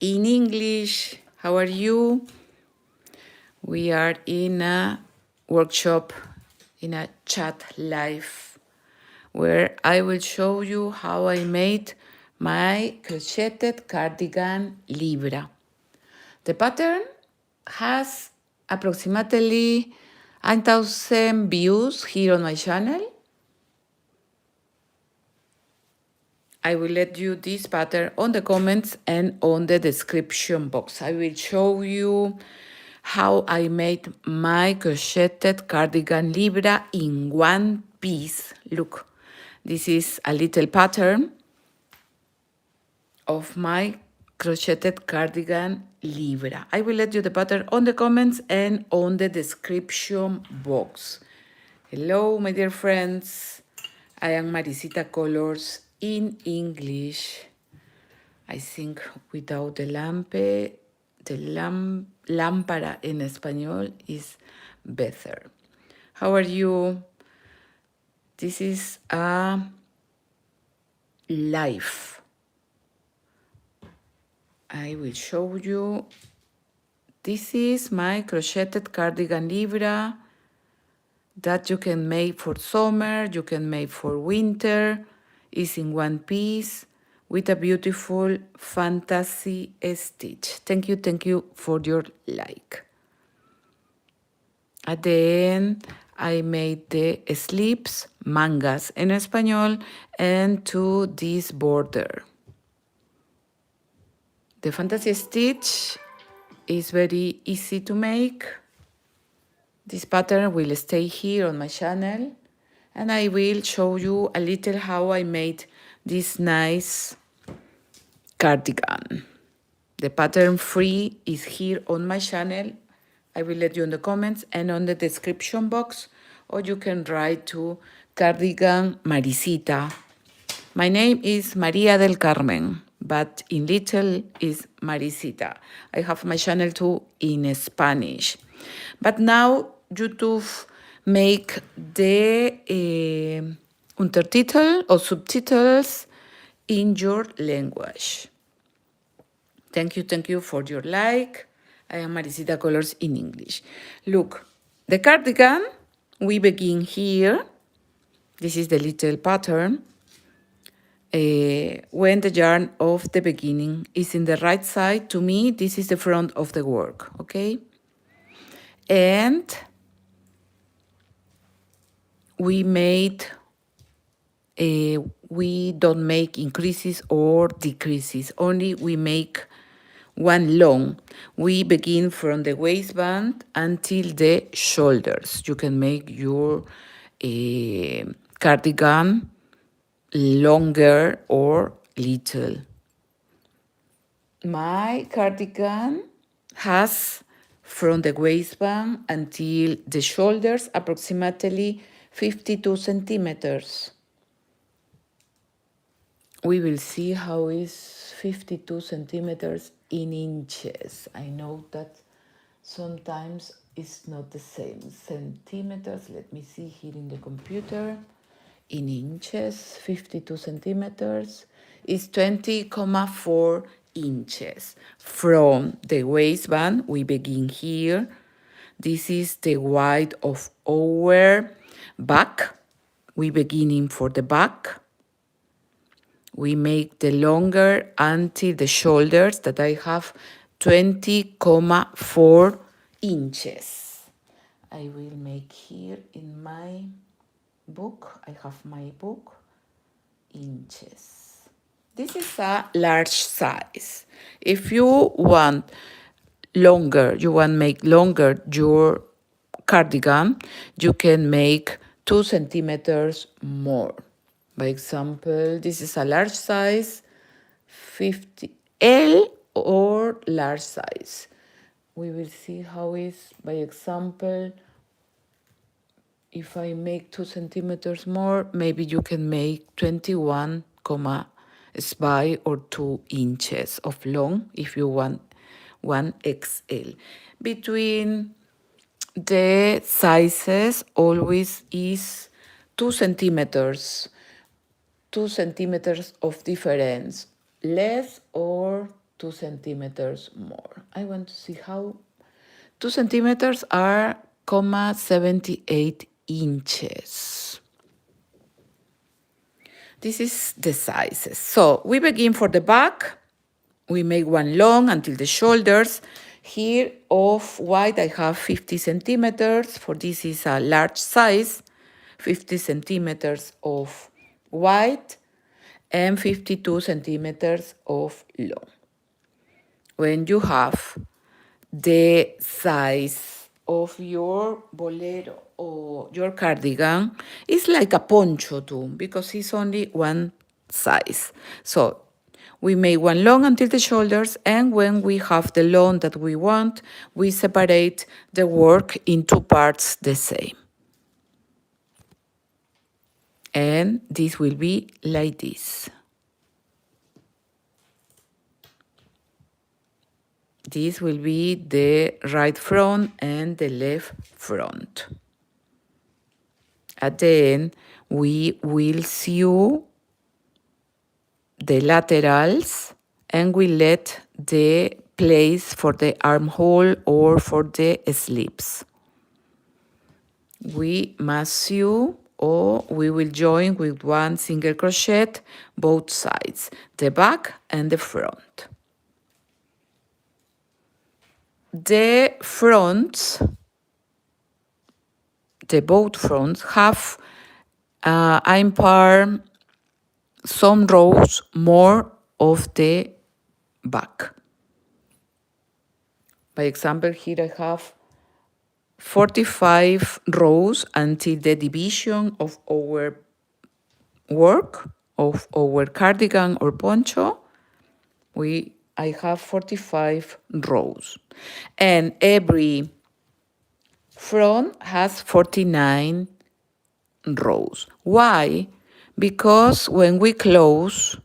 in English. How are you? We are in a workshop, in a chat live, where I will show you how I made my crocheted cardigan Libra. The pattern has approximately 1,000 views here on my channel. I will let you this pattern on the comments and on the description box. I will show you how I made my crocheted cardigan Libra in one piece. Look, this is a little pattern of my crocheted cardigan Libra. I will let you the pattern on the comments and on the description box. Hello, my dear friends. I am Maricita Colors in English. I think without the lámpara en español is better. How are you? This is a live. I will show you. This is my crocheted cardigan Libra that you can make for summer, you can make for winter. It's in one piece with a beautiful fantasy stitch. Thank you for your like. At the end, I made the sleeves, mangas en español, and to this border. The fantasy stitch is very easy to make. This pattern will stay here on my channel, and I will show you a little how I made this nice cardigan. The pattern free is here on my channel. I will let you in the comments and on the description box, or you can write to Cardigan Maricita. My name is Maria del Carmen, but in little is Maricita. I have my channel too in Spanish. But now YouTube make the untertitle or subtitles in your language. Thank you for your like. I am Maricita Colors in English. Look, the cardigan, we begin here. This is the little pattern. When the yarn of the beginning is in the right side, to me, this is the front of the work, okay? And we don't make increases or decreases, only we make one long. We begin from the waistband until the shoulders. You can make your cardigan longer or little. My cardigan has from the waistband until the shoulders approximately 52 centimeters. We will see how is 52 centimeters in inches. I know that sometimes it's not the same. Centimeters, let me see here in the computer. In inches, 52 centimeters is 20,4 inches. From the waistband, we begin here. This is the width of our back. We beginning for the back. We make the longer until the shoulders that I have 20,4 inches. I will make here in my book, I have my book, inches. This is a large size. If you want longer, you want to make longer your cardigan, you can make 2 centimeters more. By example, this is a large size, 50 L or large size. We will see how is, by example, if I make 2 centimeters more, maybe you can make 21, spy or 2 inches of long if you want 1XL. Between the sizes always is 2 centimeters. 2 centimeters of difference, less or 2 centimeters more. I want to see how 2 centimeters are 0.78 inches. This is the sizes. So we begin for the back. We make one long until the shoulders. Here of white I have 50 centimeters. For this is a large size. 50 centimeters of white and 52 centimeters of long. When you have the size of your bolero or your cardigan, it's like a poncho too, because it's only one size. So we make one long until the shoulders, and when we have the long that we want, we separate the work in two parts the same. And this will be like this. This will be the right front and the left front. At the end, we will sew the laterals and we let the place for the armhole or for the sleeves. We must sew or we will join with one single crochet both sides, the back and the front. The fronts, the both fronts have impart some rows more of the back. By example, here I have 45 rows until the division of our work, of our cardigan or poncho. I have 45 rows. And every front has 49 rows. Why? Because when we close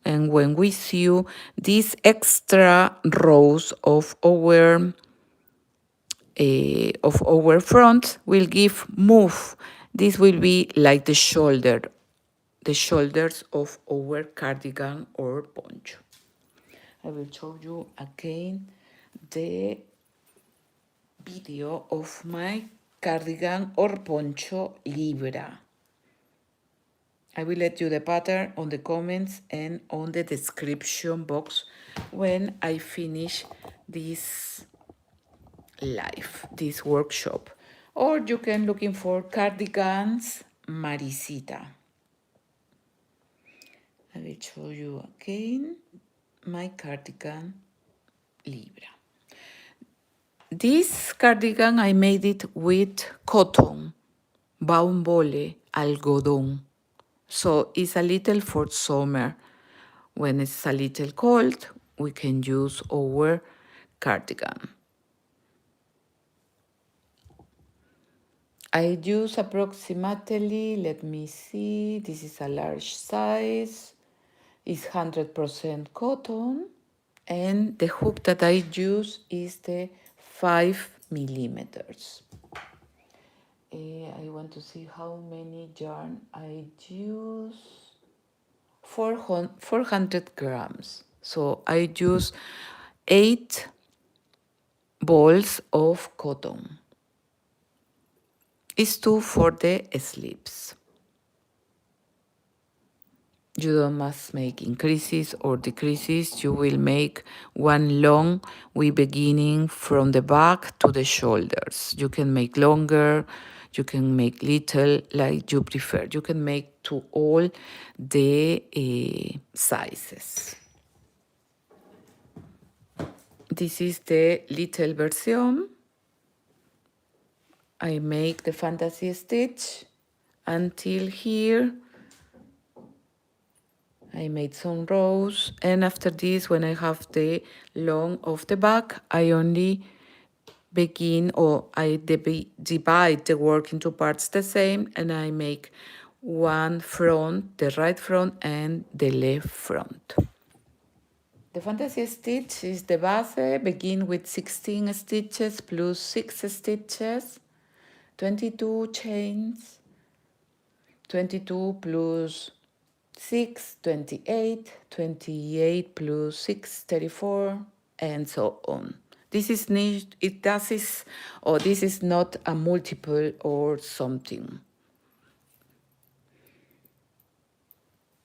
and when we sew, these extra rows of our front will give move. This will be like the shoulders of our cardigan or poncho. I will show you again the video of my cardigan or poncho libra. I will let you the pattern on the comments and on the description box when I finish this live, this workshop. Or you can looking for cardigans Maricita. I will show you again my cardigan libra. This cardigan I made it with cotton, baumbole, algodón. So it's a little for summer. When it's a little cold, we can use our cardigan. I use approximately, let me see, this is a large size. It's 100% cotton. And the hook that I use is the 5 millimeters. I want to see how many yarn I use. 400 grams. So I use 8 balls of cotton. It's 2 for the sleeves. You don't must make increases or decreases. You will make one long. We beginning from the back to the shoulders. You can make longer. You can make little, like you prefer. You can make to all the sizes. This is the little version. I make the fantasy stitch until here. I made some rows, and after this, when I have the long of the back, I only begin, or I divide the work into parts the same, and I make one front, the right front, and the left front. The fantasy stitch is the base, begin with 16 stitches plus 6 stitches, 22 chains, 22 plus 6, 28, 28 plus 6, 34, and so on. This is this is not a multiple or something.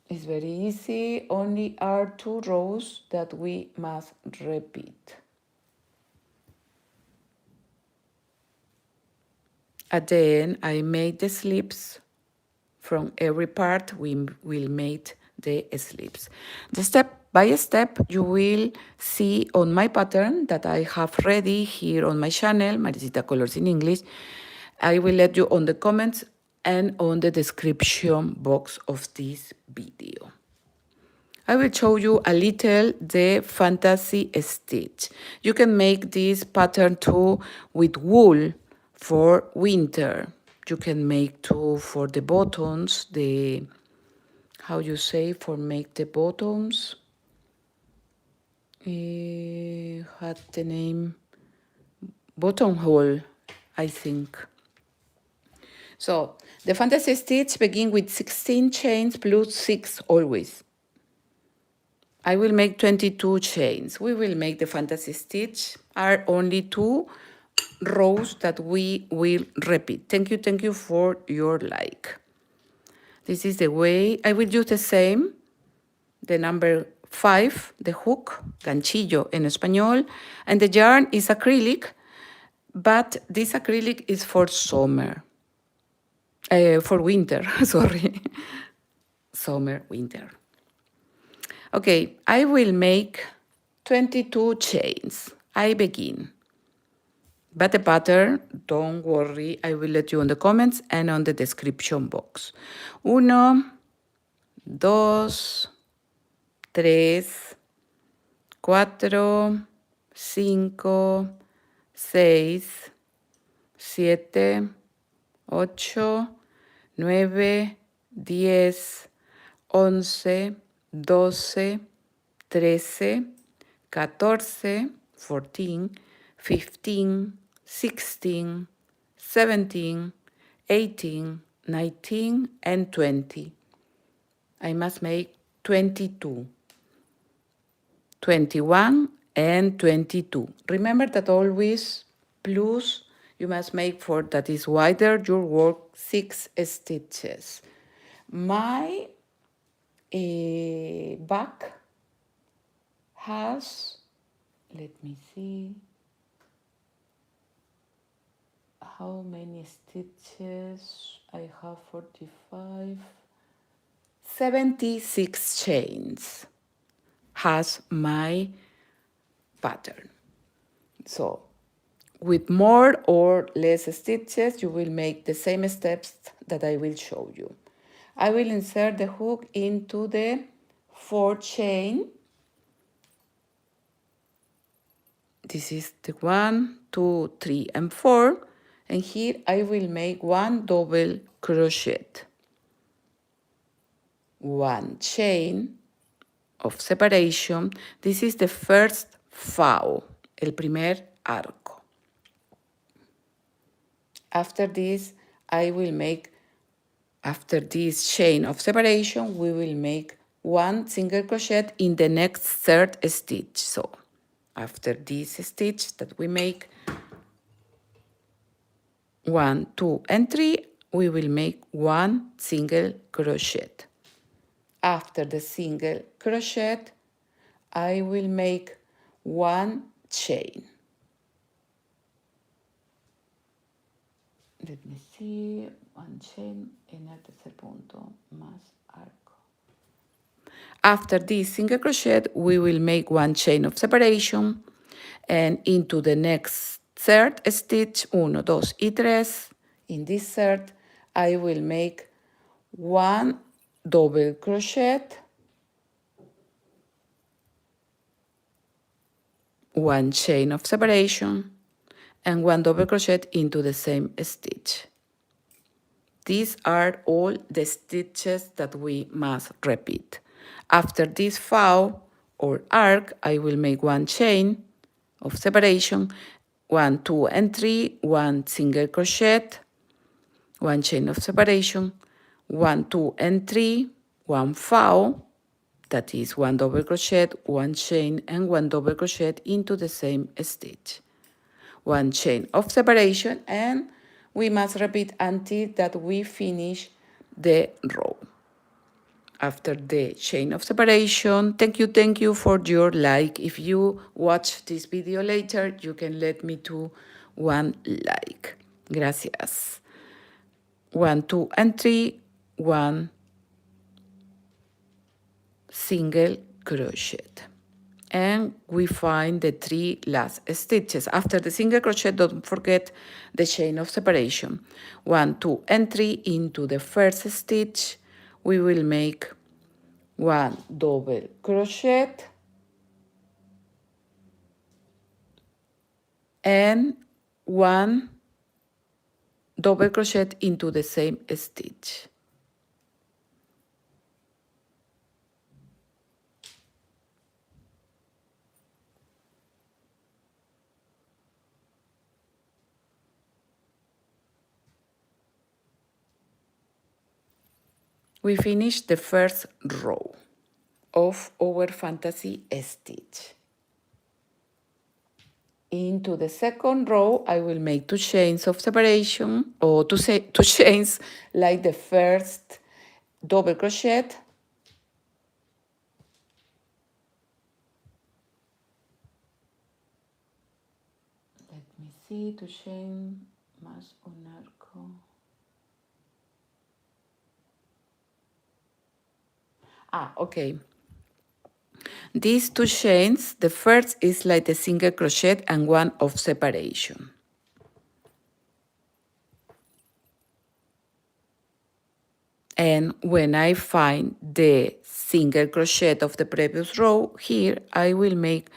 It's very easy, only are 2 rows that we must repeat. At the end, I made the slips. From every part, we will make the slips. The step by step, you will see on my pattern that I have ready here on my channel, Maricita Colors in English. I will let you on the comments and on the description box of this video. I will show you a little the fantasy stitch. You can make this pattern too with wool for winter. You can make too for the buttons, how you say, for make the buttons. Had the name buttonhole, I think. So the fantasy stitch begin with 16 chains plus 6 always. I will make 22 chains. We will make the fantasy stitch. Are only 2 rows that we will repeat. Thank you for your like. This is the way. I will use the same, the number 5, the hook, ganchillo en español, and the yarn is acrylic, but this acrylic is for summer, for winter, sorry, summer, winter. Okay, I will make 22 chains. I begin. But the pattern, don't worry, I will let you on the comments and on the description box. 1, 2, 3, 4, 5, 6, 7, 8, 9, 10, 11, 12, 13, 14, 14, 15, 16, 17, 18, 19, and 20. I must make 22, 21, and 22. Remember that always plus you must make for that is wider your work 6 stitches. My back has, let me see, how many stitches I have, 45, 76 chains has my pattern. So with more or less stitches, you will make the same steps that I will show you. I will insert the hook into the 4th chain. This is the 1, 2, 3, and 4. And here I will make 1 double crochet. 1 chain of separation. This is the first fao, el primer arco. After this, I will make, after this chain of separation, we will make 1 single crochet in the next 3rd stitch. So after this stitch that we make 1, 2, and 3, we will make 1 single crochet. After the single crochet, I will make 1 chain. Let me see, 1 chain en el tercer punto más arco. After this single crochet, we will make 1 chain of separation, and into the next 3rd stitch, 1, 2, y 3, in this 3rd, I will make 1 double crochet, 1 chain of separation, and 1 double crochet into the same stitch. These are all the stitches that we must repeat. After this fao or arc, I will make 1 chain of separation, 1, 2, and 3, 1 single crochet, 1 chain of separation, 1, 2, and 3, one foul, that is one double crochet, one chain, and one double crochet into the same stitch. One chain of separation, and we must repeat until that we finish the row. After the chain of separation, thank you for your like. If you watch this video later, you can let me to one like. Gracias. 1, 2, and 3, 1 single crochet, and we find the 3 last stitches. After the single crochet, don't forget the chain of separation. 1, 2, and 3 into the first stitch. We will make 1 double crochet and 1 double crochet into the same stitch. We finish the first row of our fantasy stitch. Into the second row, I will make 2 chains of separation, or 2 chains like the first double crochet. Let me see, 2 chains más un arco. Okay. These 2 chains, the first is like a single crochet and 1 of separation. And when I find the single crochet of the previous row, here I will make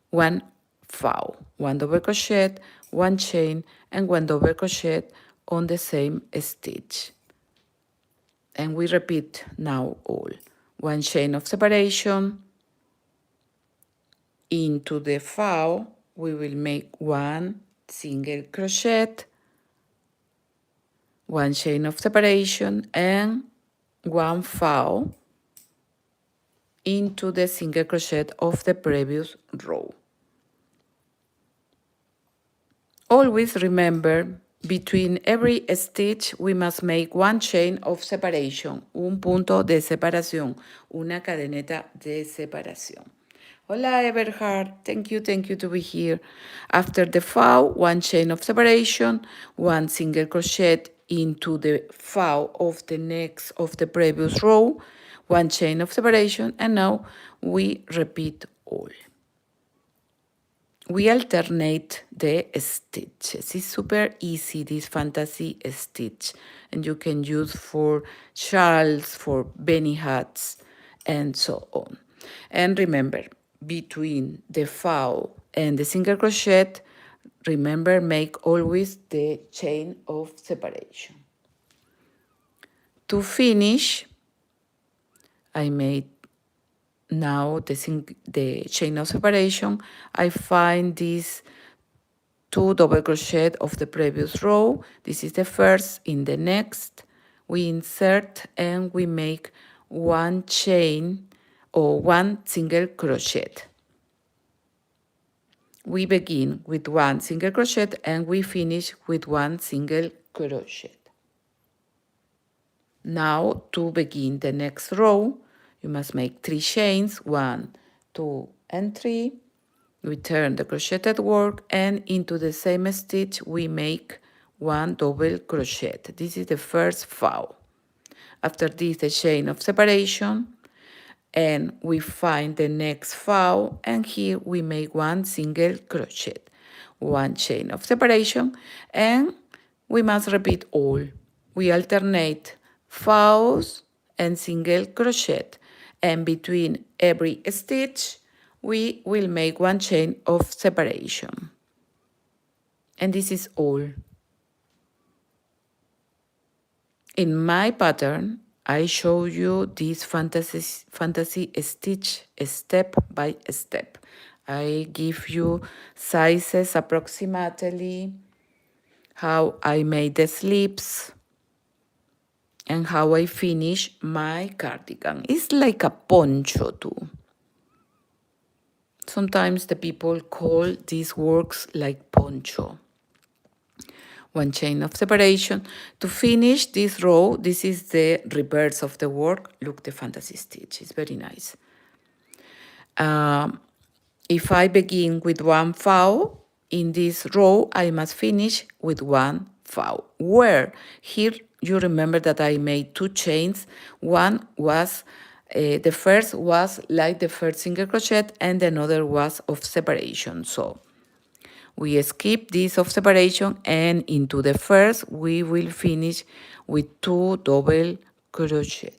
1 foul, 1 double crochet, 1 chain, and 1 double crochet on the same stitch. And we repeat now all. 1 chain of separation. Into the foul, we will make 1 single crochet, 1 chain of separation, and 1 foul into the single crochet of the previous row. Always remember, between every stitch we must make 1 chain of separation, un punto de separación, una cadeneta de separación. Hola Everhard, thank you to be here. After the foul, 1 chain of separation, 1 single crochet into the foul of the previous row, 1 chain of separation, and now we repeat all. We alternate the stitches. It's super easy, this fantasy stitch, and you can use for shawls, for beanie hats, and so on. And remember, between the foul and the single crochet, remember, make always the chain of separation. To finish, I made now the chain of separation. I find these 2 double crochet of the previous row. This is the first. In the next, we insert and we make 1 chain or 1 single crochet. We begin with 1 single crochet and we finish with 1 single crochet. Now, to begin the next row, you must make 3 chains, 1, 2, and 3. We turn the crocheted work, and into the same stitch we make 1 double crochet. This is the first foul. After this, the chain of separation, and we find the next foul, and here we make 1 single crochet, 1 chain of separation, and we must repeat all. We alternate fouls and single crochet, and between every stitch we will make 1 chain of separation. And this is all. In my pattern, I show you this fantasy stitch step by step. I give you sizes approximately, how I made the sleeves, and how I finish my cardigan. It's like a poncho too. Sometimes the people call these works like poncho. One chain of separation. To finish this row, this is the reverse of the work. Look, the fantasy stitch is very nice. If I begin with one foul, in this row, I must finish with one foul. Where? Here, you remember that I made two chains. One was, the first was like the first single crochet, and another was of separation. So we skip this of separation, and into the first, we will finish with two double crochet.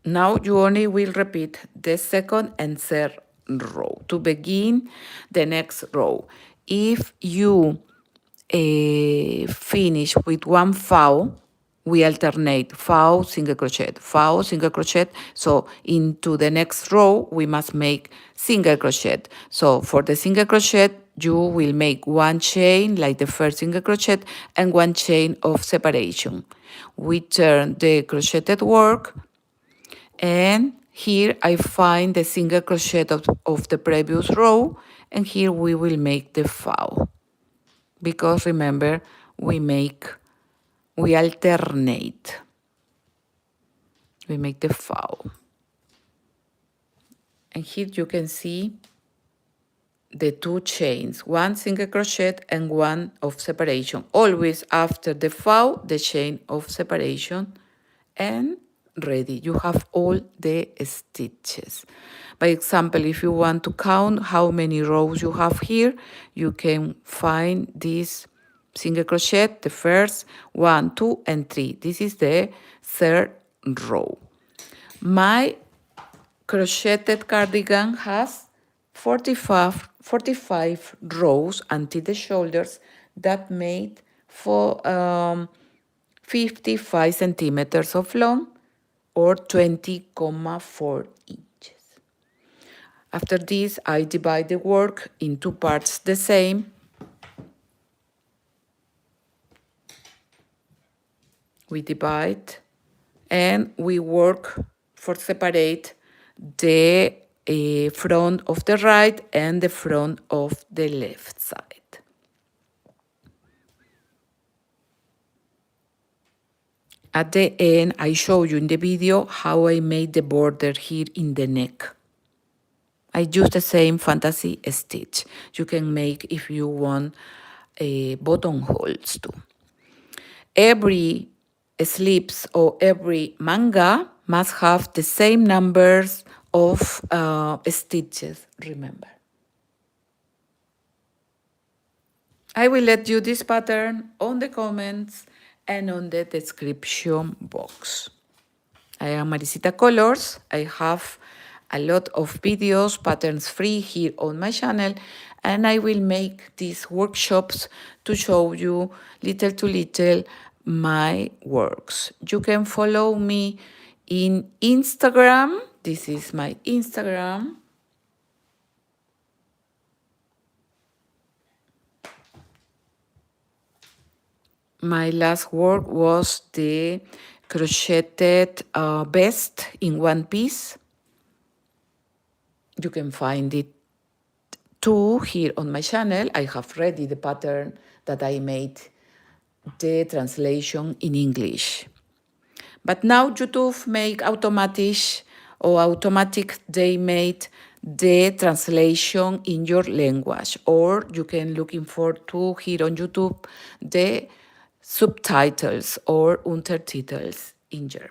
Now you only will repeat the second and third row to begin the next row. If you finish with one foul, we alternate foul, single crochet, foul, single crochet. So into the next row, we must make single crochet. So for the single crochet, you will make one chain like the first single crochet and one chain of separation. We turn the crocheted work, and here I find the single crochet of the previous row, and here we will make the foul. Because remember, we alternate. We make the foul. And here you can see the two chains, one single crochet and one of separation. Always after the foul, the chain of separation, and ready. You have all the stitches. By example, if you want to count how many rows you have here, you can find this single crochet, the first, 1, 2, and 3. This is the third row. My crocheted cardigan has 45 rows until the shoulders that made for 55 centimeters of long, or 20.4 inches. After this, I divide the work in two parts the same. We divide and we work for separate the front of the right and the front of the left side. At the end, I show you in the video how I made the border here in the neck. I use the same fantasy stitch. You can make, if you want, buttonholes too. Every slips or every manga must have the same numbers of stitches, remember. I will let you this pattern on the comments and on the description box. I am Maricita Colors. I have a lot of videos, patterns free here on my channel, and I will make these workshops to show you little to little my works. You can follow me in Instagram. This is my Instagram. My last work was the crocheted vest in one piece. You can find it too here on my channel. I have ready the pattern that I made, the translation in English. But now YouTube make automatic, they made the translation in your language, or you can looking for too here on YouTube the subtitles or Untertitels in German.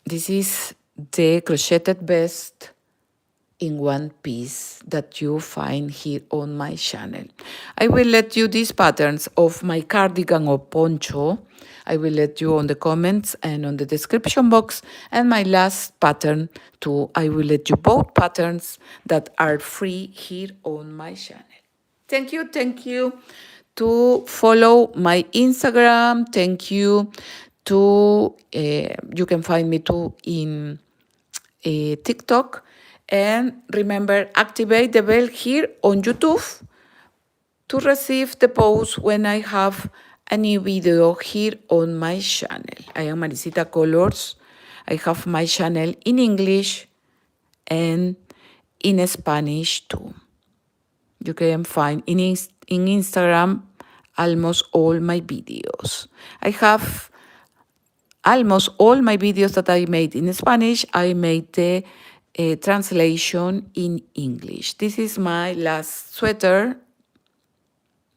This is the crocheted vest in one piece that you find here on my channel. I will let you these patterns of my cardigan or poncho. I will let you on the comments and on the description box. And my last pattern too, I will let you both patterns that are free here on my channel. Thank you to follow my Instagram. Thank you you can find me too in TikTok. And remember, activate the bell here on YouTube to receive the post when I have a new video here on my channel. I am Maricita Colors. I have my channel in English and in Spanish too. You can find in Instagram almost all my videos. I have almost all my videos that I made in Spanish. I made the translation in English. This is my last sweater,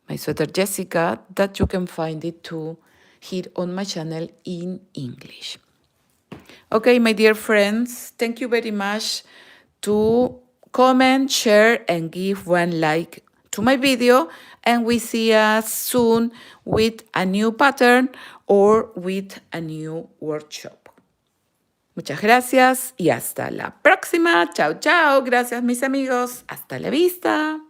my sweater Jessica, that you can find it too here on my channel in English. Okay, my dear friends, thank you very much to comment, share, and give one like to my video. And we see us soon with a new pattern or with a new workshop. Muchas gracias y hasta la próxima. Chao, chao. Gracias, mis amigos. Hasta la vista.